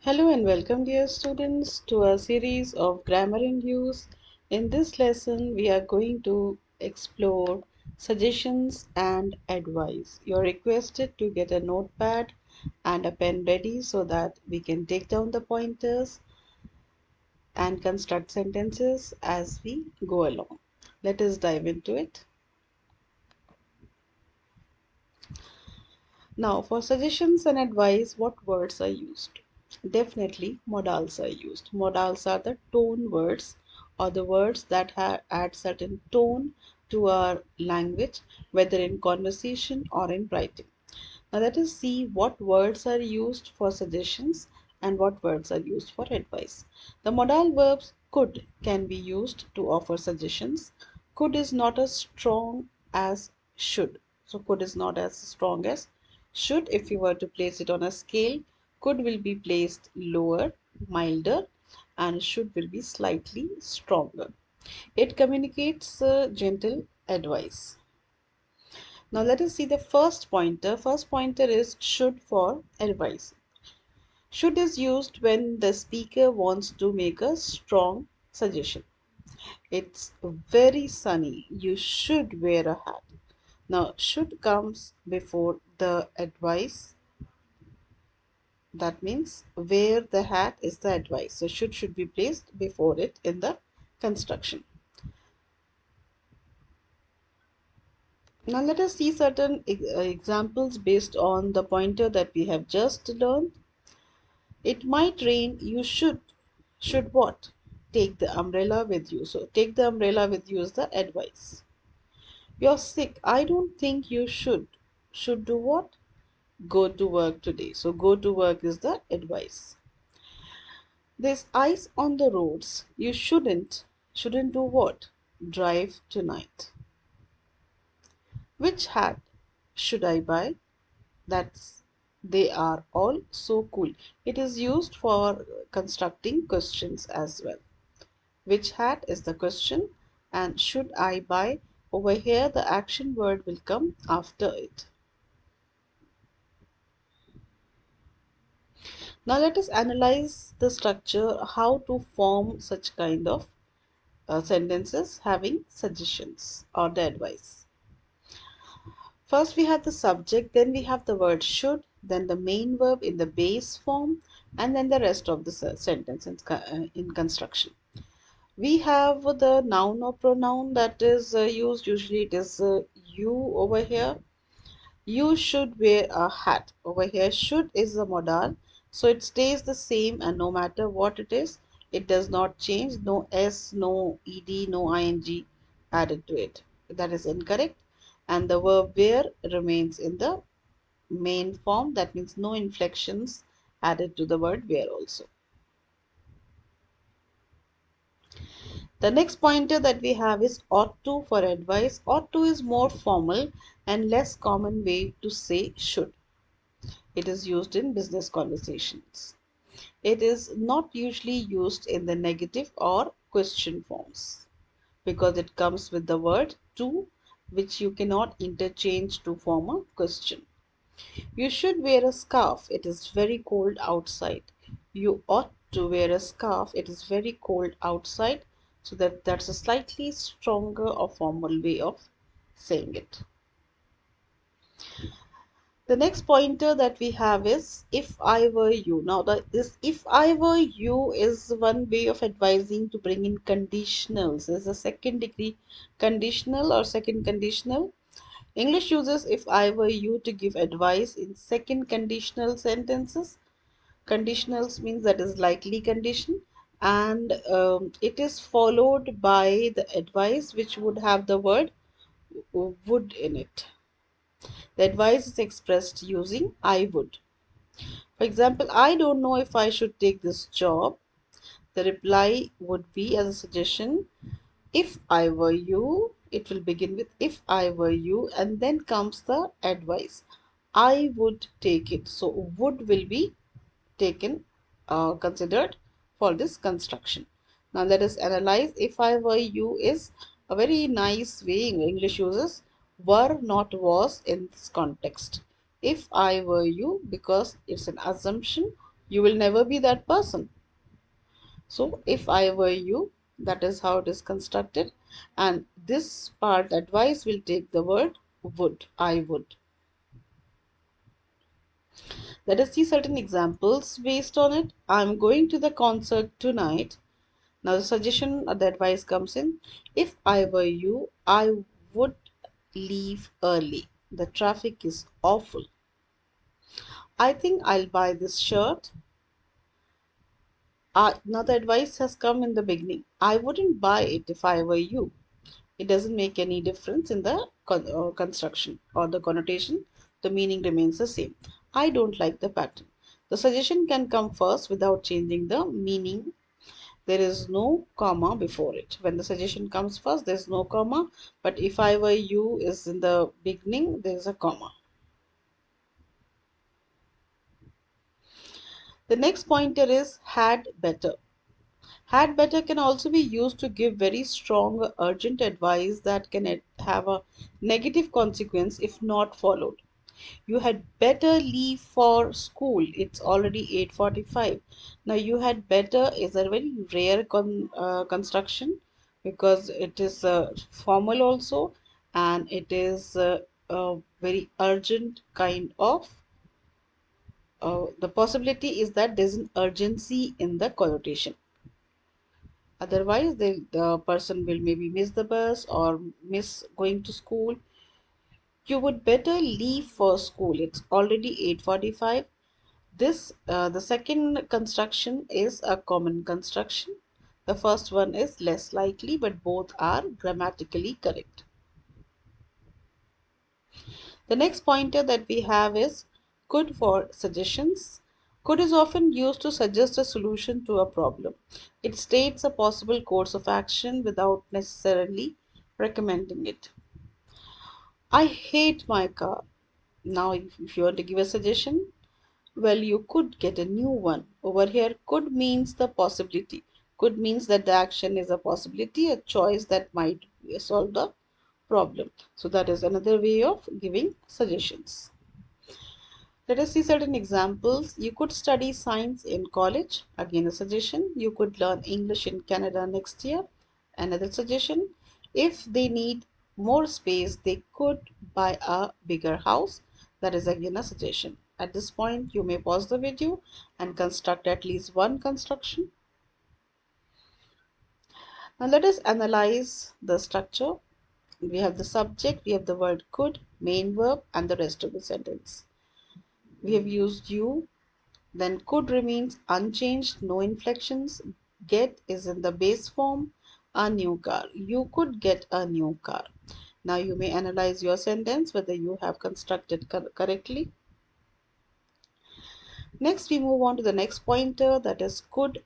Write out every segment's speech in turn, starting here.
Hello and welcome, dear students, to a series of grammar in use. In this lesson, we are going to explore suggestions and advice. You're requested to get a notepad and a pen ready so that we can take down the pointers and construct sentences as we go along. Let us dive into it. Now, for suggestions and advice, what words are used? Definitely, modals are used. Modals are the tone words or the words that add certain tone to our language, whether in conversation or in writing. Now, let us see what words are used for suggestions and what words are used for advice. The modal verbs could can be used to offer suggestions. Could is not as strong as should. So, could is not as strong as should. If you were to place it on a scale, could will be placed lower, milder, and should will be slightly stronger. It communicates gentle advice. Now let us see the first pointer. First pointer is should for advice. Should is used when the speaker wants to make a strong suggestion. It's very sunny. You should wear a hat. Now should comes before the advice. That means wear the hat is the advice. So should be placed before it in the construction. Now let us see certain examples based on the pointer that we have just learned. It might rain, you should what? Take the umbrella with you. So take the umbrella with you is the advice. You're sick. I don't think you should. Should do what? Go to work today. So go to work is the advice. There's ice on the roads. You shouldn't do what? Drive tonight. Which hat should I buy? That's they are all so cool. It is used for constructing questions as well. Which hat is the question, and should I buy? Over here, the action word will come after it. Now, let us analyze the structure, how to form such kind of sentences having suggestions or the advice. First, we have the subject, then we have the word should, then the main verb in the base form, and then the rest of the sentence in construction. We have the noun or pronoun that is used. Usually it is you over here. You should wear a hat. Over here, should is the modal. So it stays the same, and no matter what it is, it does not change. No S, no ED, no ING added to it. That is incorrect. And the verb wear remains in the main form. That means no inflections added to the word wear also. The next pointer that we have is ought to for advice. Ought to is more formal and less common way to say should. It is used in business conversations. It is not usually used in the negative or question forms because it comes with the word to, which you cannot interchange to form a question. You should wear a scarf. It is very cold outside. You ought to wear a scarf. It is very cold outside. So that's a slightly stronger or formal way of saying it. The next pointer that we have is if I were you. Now this if I were you is one way of advising to bring in conditionals. There's a second degree conditional or second conditional. English uses if I were you to give advice in second conditional sentences. Conditionals means that is likely condition, and it is followed by the advice which would have the word would in it. The advice is expressed using I would. For example, I don't know if I should take this job. The reply would be as a suggestion, if I were you. It will begin with if I were you, and then comes the advice. I would take it. So would will be taken considered for this construction. Now let us analyze if I were you is a very nice way English uses were not was in this context. If I were you, because it's an assumption, You will never be that person. So if I were you, that is how it is constructed. And this part, advice, will take the word would. I would. Let us see certain examples based on it. I'm going to the concert tonight. Now the suggestion or the advice comes in. If I were you, I would leave early. The traffic is awful. I think I'll buy this shirt. Now the advice has come in the beginning. I wouldn't buy it if I were you. It doesn't make any difference in the construction or the connotation. The meaning remains the same. I don't like the pattern. The suggestion can come first without changing the meaning. There is no comma before it. When the suggestion comes first, there's no comma. But if I were you is in the beginning, there's a comma. The next pointer is had better. Had better can also be used to give very strong, urgent advice that can have a negative consequence if not followed. You had better leave for school. It's already 8:45. Now, you had better is a very rare construction because it is formal also, and it is a very urgent kind of. The possibility is that there's an urgency in the connotation. Otherwise, the person will maybe miss the bus or miss going to school. You would better leave for school. It's already 8:45. The second construction is a common construction. The first one is less likely, but both are grammatically correct. The next pointer that we have is could for suggestions. Could is often used to suggest a solution to a problem. It states a possible course of action without necessarily recommending it. I hate my car. Now, if you want to give a suggestion, well, you could get a new one. Over here, could means the possibility. Could means that the action is a possibility, a choice that might solve the problem. So that is another way of giving suggestions. Let us see certain examples. You could study science in college. Again, a suggestion. You could learn English in Canada next year. Another suggestion. If they need more space, they could buy a bigger house. That is again a suggestion. At this point, you may pause the video and construct at least one construction. Now, let us analyze the structure. We have the subject, we have the word could, main verb, and the rest of the sentence. We have used you. Then could remains unchanged, no inflections. Get is in the base form, a new car. You could get a new car. Now you may analyze your sentence whether you have constructed correctly. Next, we move on to the next pointer, that is could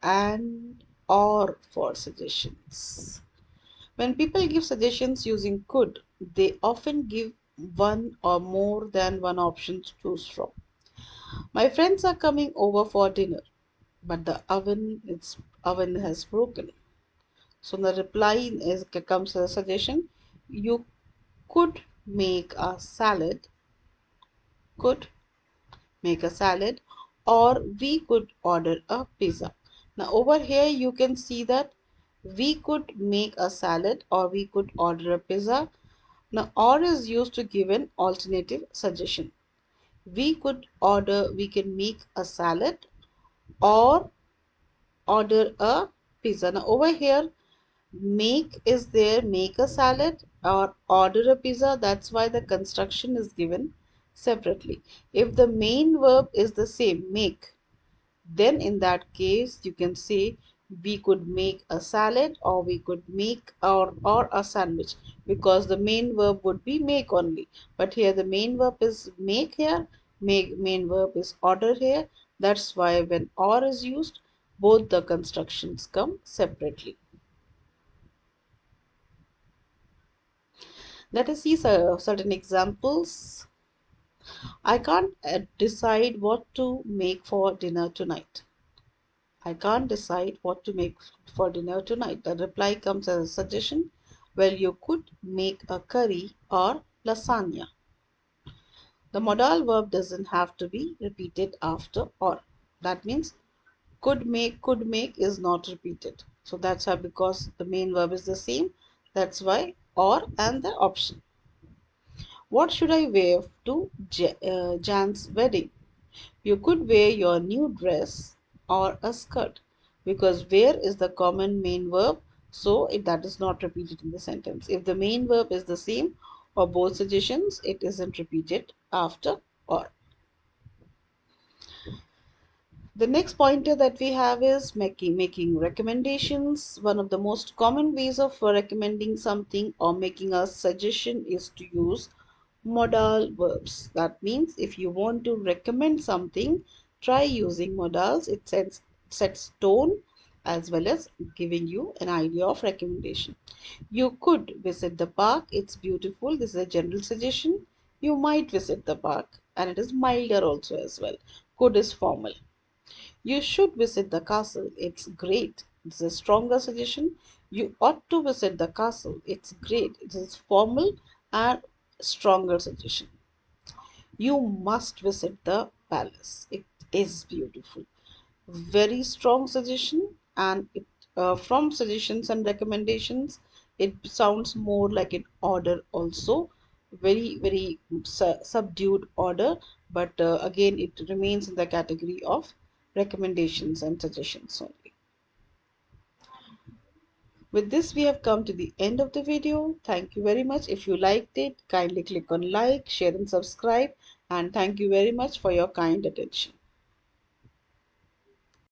and or for suggestions. When people give suggestions using could, they often give one or more than one option to choose from. My friends are coming over for dinner, but the oven has broken. So the reply is comes as a suggestion. You could make a salad, could make a salad, or we could order a pizza. Now over here you can see that we could make a salad or we could order a pizza. Now or is used to give an alternative suggestion. We can make a salad or order a pizza. Now over here make is there, make a salad or order a pizza. That's why the construction is given separately. If the main verb is the same, make, then in that case you can say we could make a salad or we could make or a sandwich, because the main verb would be make only. But here the main verb is make here, main verb is order here. That's why when or is used, both the constructions come separately. Let us see certain examples. I can't decide what to make for dinner tonight. I can't decide what to make for dinner tonight. The reply comes as a suggestion. Well, you could make a curry or lasagna. The modal verb doesn't have to be repeated after or. That means could make is not repeated. So that's why, because the main verb is the same, that's why or and the option. What should I wear to Jan's wedding? You could wear your new dress or a skirt, because wear is the common main verb, so that is not repeated in the sentence. If the main verb is the same or both suggestions, it isn't repeated after or. The next pointer that we have is making recommendations. One of the most common ways of recommending something or making a suggestion is to use modal verbs. That means if you want to recommend something, try using modals. It sets tone as well as giving you an idea of recommendation. You could visit the park. It's beautiful. This is a general suggestion. You might visit the park, and it is milder also as well. Could is formal. You should visit the castle. It's great. It's a stronger suggestion. You ought to visit the castle. It's great. It is formal and stronger suggestion. You must visit the palace. It is beautiful. Very strong suggestion, and it from suggestions and recommendations, it sounds more like an order also. Very subdued order, but again it remains in the category of recommendations and suggestions only. With this, we have come to the end of the video. Thank you very much. If you liked it, kindly click on like, share and subscribe, and thank you very much for your kind attention.